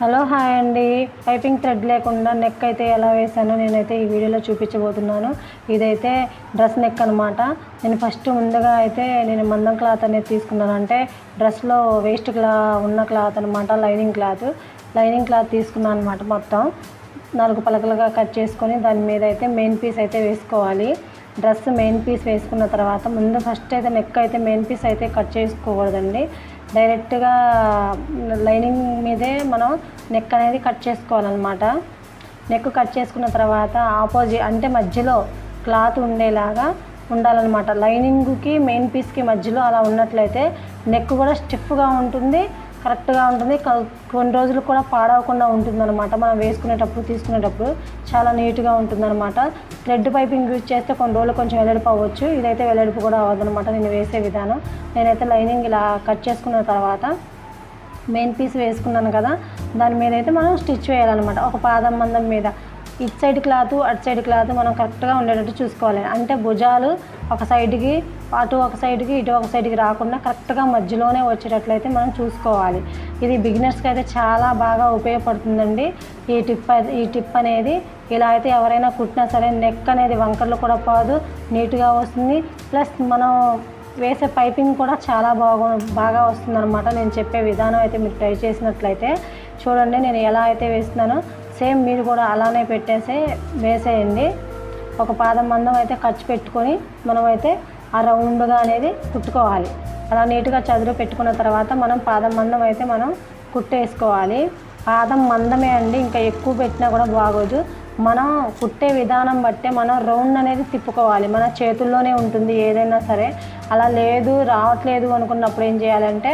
Hello hi అండి. Piping thread లేకుండా neck అయితే ఎలా వేసానో నేనైతే ఈ వీడియోలో చూపించబోతున్నాను. ఇదైతే డ్రెస్ నెక్ అనమాట. నేను ఫస్ట్ ముందుగా అయితే నేను మందం క్లాత్ అనేది తీసుకున్నాను. అంటే డ్రెస్లో వేస్ట్ ఉన్న క్లాత్ అనమాట, లైనింగ్ క్లాత్ తీసుకున్నాను అనమాట. మొత్తం 4 పలకలుగా కట్ చేసుకొని దాని మీద అయితే మెయిన్ పీస్ అయితే వేసుకోవాలి. డ్రెస్ మెయిన్ పీస్ వేసుకున్న తర్వాత ముందు ఫస్ట్ అయితే నెక్ అయితే మెయిన్ పీస్ అయితే కట్ చేసుకోకూడదండి. డైరెక్ట్గా లైనింగ్ మీదే మనం నెక్ అనేది కట్ చేసుకోవాలన్నమాట. నెక్ కట్ చేసుకున్న తర్వాత ఆపోజిట్ అంటే మధ్యలో క్లాత్ ఉండేలాగా ఉండాలన్నమాట. లైనింగ్కి మెయిన్ పీస్కి మధ్యలో అలా ఉన్నట్లయితే నెక్ కూడా స్టిఫ్గా ఉంటుంది, కరెక్ట్గా ఉంటుంది. కొన్ని రోజులు కూడా పాడవకుండా ఉంటుందన్నమాట. మనం వేసుకునేటప్పుడు తీసుకునేటప్పుడు చాలా నీట్గా ఉంటుందన్నమాట. థ్రెడ్ పైపింగ్ యూజ్ చేస్తే కొన్ని రోజులు కొంచెం వెల్లడిపు అవ్వచ్చు. ఇదైతే వెల్లడిపు కూడా అవ్వదన్నమాట. నేను వేసే విధానం, నేనైతే లైనింగ్ ఇలా కట్ చేసుకున్న తర్వాత మెయిన్ పీస్ వేసుకున్నాను కదా, దాని మీద అయితే మనం స్టిచ్ వేయాలన్నమాట. ఒక పాదం మందం మీద ఇటు సైడ్ క్లాత్ అటు సైడ్ క్లాత్ మనం కరెక్ట్గా ఉండేటట్టు చూసుకోవాలి. అంటే భుజాలు ఒక సైడ్కి అటు ఒక సైడ్కి ఇటు ఒక సైడ్కి రాకుండా కరెక్ట్గా మధ్యలోనే వచ్చేటట్లయితే మనం చూసుకోవాలి. ఇది బిగినర్స్కి అయితే చాలా బాగా ఉపయోగపడుతుందండి ఈ టిప్ అనేది. ఇలా అయితే ఎవరైనా కుట్టినా సరే నెక్ అనేది వంకర్లు కూడా పోదు, నీట్గా వస్తుంది. ప్లస్ మనం వేసే పైపింగ్ కూడా చాలా బాగా వస్తుందన్నమాట. నేను చెప్పే విధానం అయితే మీరు ట్రై చేసినట్లయితే చూడండి, నేను ఎలా అయితే వేస్తున్నానో సేమ్ మీరు కూడా అలానే వేసేయండి. ఒక పాదం మందం అయితే ఖర్చు పెట్టుకొని మనమైతే ఆ రౌండ్గా అనేది కుట్టుకోవాలి. అలా నీట్గా చదురు పెట్టుకున్న తర్వాత మనం పాదం మందం అయితే మనం కుట్టేసుకోవాలి. పాదం మందమే అండి, ఇంకా ఎక్కువ పెట్టినా కూడా బాగోదు. మనం కుట్టే విధానం బట్టే మనం రౌండ్ అనేది తిప్పుకోవాలి. మన చేతుల్లోనే ఉంటుంది ఏదైనా సరే. అలా రావట్లేదు అనుకున్నప్పుడు ఏం చేయాలంటే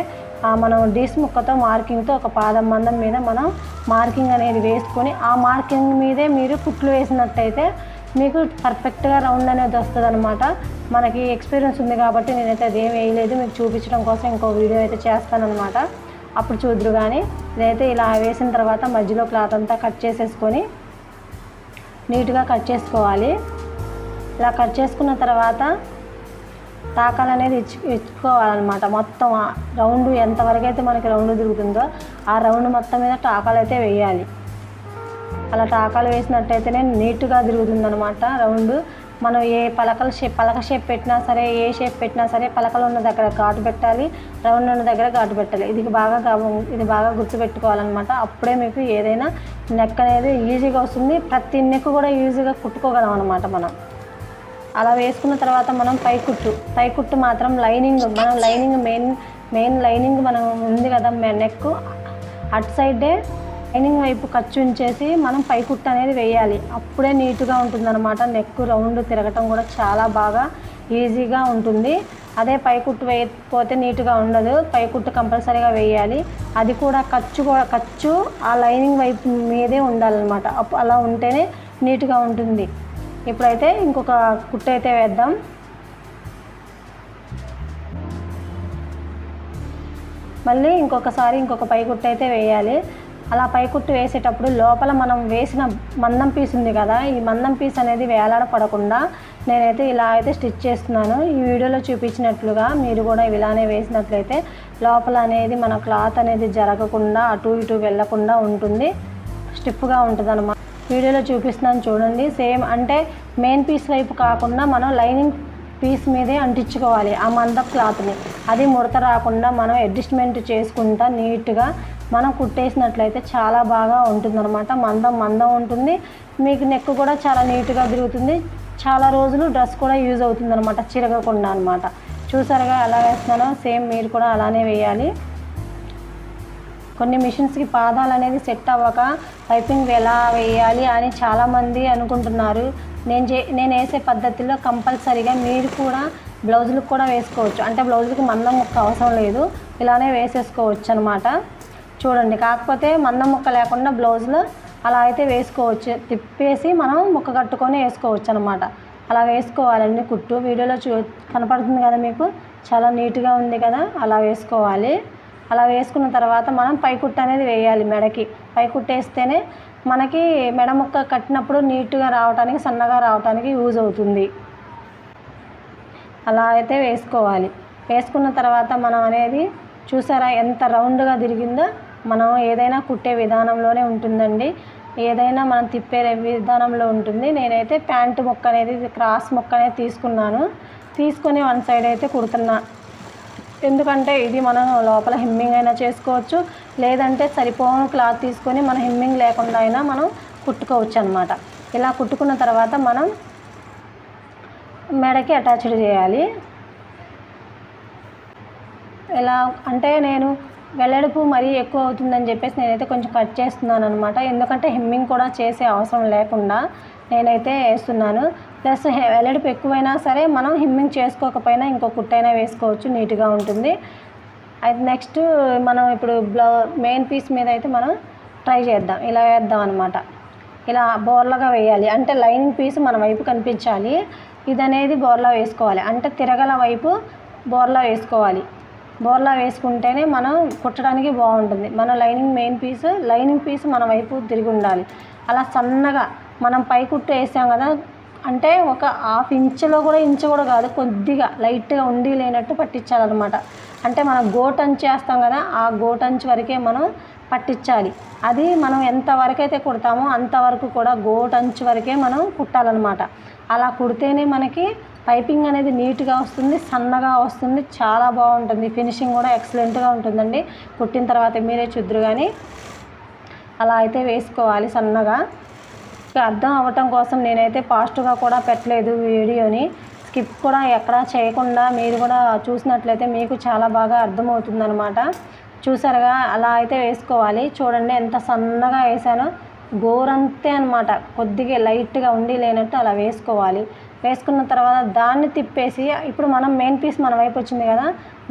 మనం డీస్ ముక్కతో మార్కింగ్తో ఒక పాదం మందం మీద మనం మార్కింగ్ అనేది వేసుకొని ఆ మార్కింగ్ మీదే మీరు కుట్లు వేసినట్టయితే మీకు పర్ఫెక్ట్గా రౌండ్ అనేది వస్తుంది అనమాట. మనకి ఎక్స్పీరియన్స్ ఉంది కాబట్టి నేనైతే అదేం వేయలేదు, మీకు చూపించడం కోసం ఇంకో వీడియో అయితే చేస్తానన్నమాట. అప్పుడు చూద్దరు. కానీ ఇదైతే ఇలా వేసిన తర్వాత మధ్యలో క్లాత్ అంతా కట్ చేసేసుకొని నీట్గా కట్ చేసుకోవాలి. ఇలా కట్ చేసుకున్న తర్వాత టాకాలు అనేది ఇచ్చుకోవాలన్నమాట. మొత్తం రౌండ్ ఎంతవరకు అయితే మనకి రౌండ్ తిరుగుతుందో ఆ రౌండ్ మొత్తం మీద టాకాలు అయితే వేయాలి. అలా టాకాలు వేసినట్టయితేనే నీట్గా తిరుగుతుందన్నమాట రౌండ్. మనం ఏ పలక షేప్ పెట్టినా సరే, ఏ షేప్ పెట్టినా సరే పలకలు ఉన్న దగ్గర ఘాటు పెట్టాలి, రౌండ్ ఉన్న దగ్గర ఘాటు పెట్టాలి. ఇది బాగా గుర్తుపెట్టుకోవాలన్నమాట. అప్పుడే మీకు ఏదైనా నెక్ అనేది ఈజీగా వస్తుంది. ప్రతి నెక్ కూడా ఈజీగా కుట్టుకోగలం అనమాట మనం. అలా వేసుకున్న తర్వాత మనం పైకుట్టు మాత్రం మెయిన్ లైనింగ్ మనం ఉంది కదా నెక్, అటు సైడే లైనింగ్ వైపు ఖర్చు ఉంచేసి మనం పైకుట్టు అనేది వేయాలి. అప్పుడే నీట్గా ఉంటుందన్నమాట. నెక్ రౌండ్ తిరగటం కూడా చాలా బాగా ఈజీగా ఉంటుంది. అదే పైకుట్టు వేయకపోతే నీట్గా ఉండదు. పైకుట్టు కంపల్సరీగా వేయాలి. అది కూడా ఖర్చు ఆ లైనింగ్ వైపు మీదే ఉండాలన్నమాట. అలా ఉంటేనే నీట్గా ఉంటుంది. ఇప్పుడైతే ఇంకొక కుట్టు అయితే వేద్దాం. మళ్ళీ ఇంకొక పైకుట్టు అయితే వేయాలి. అలా పైకుట్టు వేసేటప్పుడు లోపల మనం వేసిన మందం పీస్ ఉంది కదా, ఈ మందం పీస్ అనేది వేలాడపడకుండా నేనైతే ఇలా అయితే స్టిచ్ చేస్తున్నాను. ఈ వీడియోలో చూపించినట్లుగా మీరు కూడా ఇలానే వేసినట్లయితే లోపల అనేది మన క్లాత్ అనేది జరగకుండా అటు ఇటు వెళ్ళకుండా ఉంటుంది, స్టిఫ్గా ఉంటుంది అన్నమాట. వీడియోలో చూపిస్తున్నాను చూడండి. సేమ్ అంటే మెయిన్ పీస్ వైపు కాకుండా మనం లైనింగ్ పీస్ మీదే అంటించుకోవాలి ఆ మందం క్లాత్ని. అది ముడత రాకుండా మనం అడ్జస్ట్మెంట్ చేసుకుంటా నీట్గా మనం కుట్టేసినట్లయితే చాలా బాగా ఉంటుందన్నమాట. మందం ఉంటుంది. మీకు నెక్ కూడా చాలా నీట్గా తిరుగుతుంది. చాలా రోజులు డ్రెస్ కూడా యూజ్ అవుతుందన్నమాట, చిరగకుండా అనమాట. చూసారుగా ఎలా వేస్తున్నానో సేమ్ మీరు కూడా అలానే వేయాలి. కొన్ని మిషన్స్కి పాదాలు అనేది సెట్ అవ్వక పైపింగ్ ఎలా వేయాలి అని చాలామంది అనుకుంటున్నారు. నేను వేసే పద్ధతిలో కంపల్సరీగా మీరు కూడా బ్లౌజులకు కూడా వేసుకోవచ్చు. అంటే బ్లౌజులకు మందం ముక్క అవసరం లేదు, ఇలానే వేసేసుకోవచ్చు అనమాట. చూడండి, కాకపోతే మందం ముక్క లేకుండా బ్లౌజులో అలా అయితే వేసుకోవచ్చు. తిప్పేసి మనం ముక్క కట్టుకొని వేసుకోవచ్చు అనమాట. అలా వేసుకోవాలండి కుట్టు. వీడియోలో కనపడుతుంది కదా మీకు, చాలా నీట్గా ఉంది కదా. అలా వేసుకోవాలి. అలా వేసుకున్న తర్వాత మనం పైకుట్టు అనేది వేయాలి. మెడకి పైకుట్టు వేస్తేనే మనకి మెడ ముక్క కట్టినప్పుడు నీట్గా రావడానికి, సన్నగా రావడానికి యూజ్ అవుతుంది. అలా అయితే వేసుకోవాలి. వేసుకున్న తర్వాత మనం అనేది చూసారా ఎంత రౌండ్గా తిరిగిందో, మనం ఏదైనా కుట్టే విధానంలోనే ఉంటుందండి, ఏదైనా మనం తిప్పే విధానంలో ఉంటుంది. నేనైతే ప్యాంటు ముక్క అనేది క్రాస్ ముక్క అనేది తీసుకొని వన్ సైడ్ అయితే కుడుతున్నా. ఎందుకంటే ఇది మనం లోపల హెమ్మింగ్ అయినా చేసుకోవచ్చు, లేదంటే సరిపోను క్లాత్ తీసుకొని మనం హెమ్మింగ్ లేకుండా అయినా మనం కుట్టుకోవచ్చు అనమాట. ఇలా కుట్టుకున్న తర్వాత మనం మెడకి అటాచ్డ్ చేయాలి. ఎలా అంటే నేను వెడల్పు మరీ ఎక్కువ అవుతుందని చెప్పేసి నేనైతే కొంచెం కట్ చేస్తున్నాను అనమాట. ఎందుకంటే హెమ్మింగ్ కూడా చేసే అవసరం లేకుండా నేనైతే వేస్తున్నాను. ప్లస్ వెడల్పు ఎక్కువైనా సరే మనం హెమ్మింగ్ చేసుకోకపోయినా ఇంకో కుట్టైనా వేసుకోవచ్చు, నీట్గా ఉంటుంది. అయితే నెక్స్ట్ మనం ఇప్పుడు మెయిన్ పీస్ మీద అయితే మనం ట్రై చేద్దాం. ఇలా వేద్దాం అనమాట. ఇలా బోర్లగా వేయాలి, అంటే లైనింగ్ పీస్ మన వైపు కనిపించాలి. ఇది అనేది బోర్లా వేసుకోవాలి, అంటే తిరగల వైపు బోర్లా వేసుకోవాలి. బోర్లా వేసుకుంటేనే మనం కుట్టడానికి బాగుంటుంది. మన లైనింగ్ పీస్ మన వైపు తిరిగి ఉండాలి. అలా సన్నగా మనం పై కుట్టు వేసాం కదా, అంటే ఒక హాఫ్ ఇంచులో కూడా ఇంచు కూడా కాదు, కొద్దిగా లైట్గా ఉండి లేనట్టు పట్టించాలన్నమాట. అంటే మనం గోటంచు వేస్తాం కదా, ఆ గోటంచు వరకే మనం పట్టించాలి. అది మనం ఎంతవరకు అయితే కుడతామో అంతవరకు కూడా గోటంచు వరకే మనం కుట్టాలన్నమాట. అలా కుడితేనే మనకి పైపింగ్ అనేది నీట్గా వస్తుంది, సన్నగా వస్తుంది, చాలా బాగుంటుంది. ఫినిషింగ్ కూడా ఎక్సలెంట్గా ఉంటుందండి. కుట్టిన తర్వాత మీరే చూద్దరు కానీ అలా అయితే వేసుకోవాలి సన్నగా. అర్థం అవ్వటం కోసం నేనైతే ఫాస్ట్గా కూడా పెట్టలేదు వీడియోని, స్కిప్ కూడా ఎక్కడా చేయకుండా మీరు కూడా చూసినట్లయితే మీకు చాలా బాగా అర్థమవుతుందన్నమాట. చూసారుగా, అలా అయితే వేసుకోవాలి. చూడండి ఎంత సన్నగా వేసానో, గోరంతే అనమాట. కొద్దిగా లైట్గా ఉండి లేనట్టు అలా వేసుకోవాలి. వేసుకున్న తర్వాత దాన్ని తిప్పేసి, ఇప్పుడు మనం మెయిన్ పీస్ మన వైపు వచ్చింది కదా,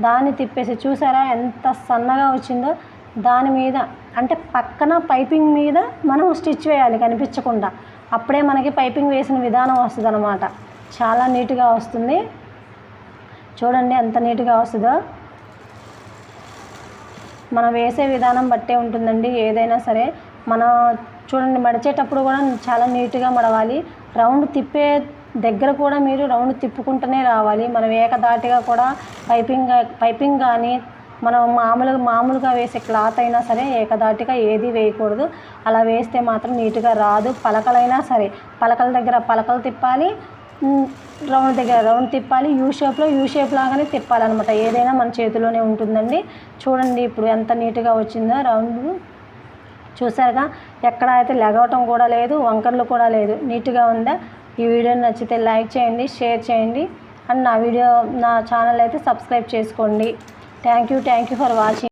దాన్ని తిప్పేసి చూసారా ఎంత సన్నగా వచ్చిందో, దాని మీద అంటే పక్కన పైపింగ్ మీద మనం స్టిచ్ వేయాలి కనిపించకుండా. అప్పుడే మనకి పైపింగ్ వేసిన విధానం వస్తుంది అనమాట. చాలా నీట్గా వస్తుంది. చూడండి ఎంత నీట్గా వస్తుందో. మనం వేసే విధానం బట్టే ఉంటుందండి ఏదైనా సరే. మనం చూడండి, మడిచేటప్పుడు కూడా చాలా నీట్గా మడవాలి. రౌండ్ తిప్పే దగ్గర కూడా మీరు రౌండ్ తిప్పుకుంటూనే రావాలి. మనం ఏకదాటిగా కూడా పైపింగ్ కానీ మనం మామూలుగా వేసే క్లాత్ అయినా సరే ఏకదాటిగా ఏది వేయకూడదు. అలా వేస్తే మాత్రం నీట్గా రాదు. పలకలైనా సరే పలకల దగ్గర పలకలు తిప్పాలి, రౌండ్ దగ్గర రౌండ్ తిప్పాలి, యూ షేప్ లాగానే తిప్పాలన్నమాట. ఏదైనా మన చేతిలోనే ఉంటుందండి. చూడండి ఇప్పుడు ఎంత నీట్గా వచ్చిందో రౌండ్. చూసారుగా, ఎక్కడ అయితే లెగవటం కూడా లేదు, వంకర్లు కూడా లేదు, నీట్గా ఉందా. ఈ వీడియో నచ్చితే లైక్ చేయండి, షేర్ చేయండి, అండ్ నా ఛానల్ అయితే సబ్స్క్రైబ్ చేసుకోండి. Thank you for watching.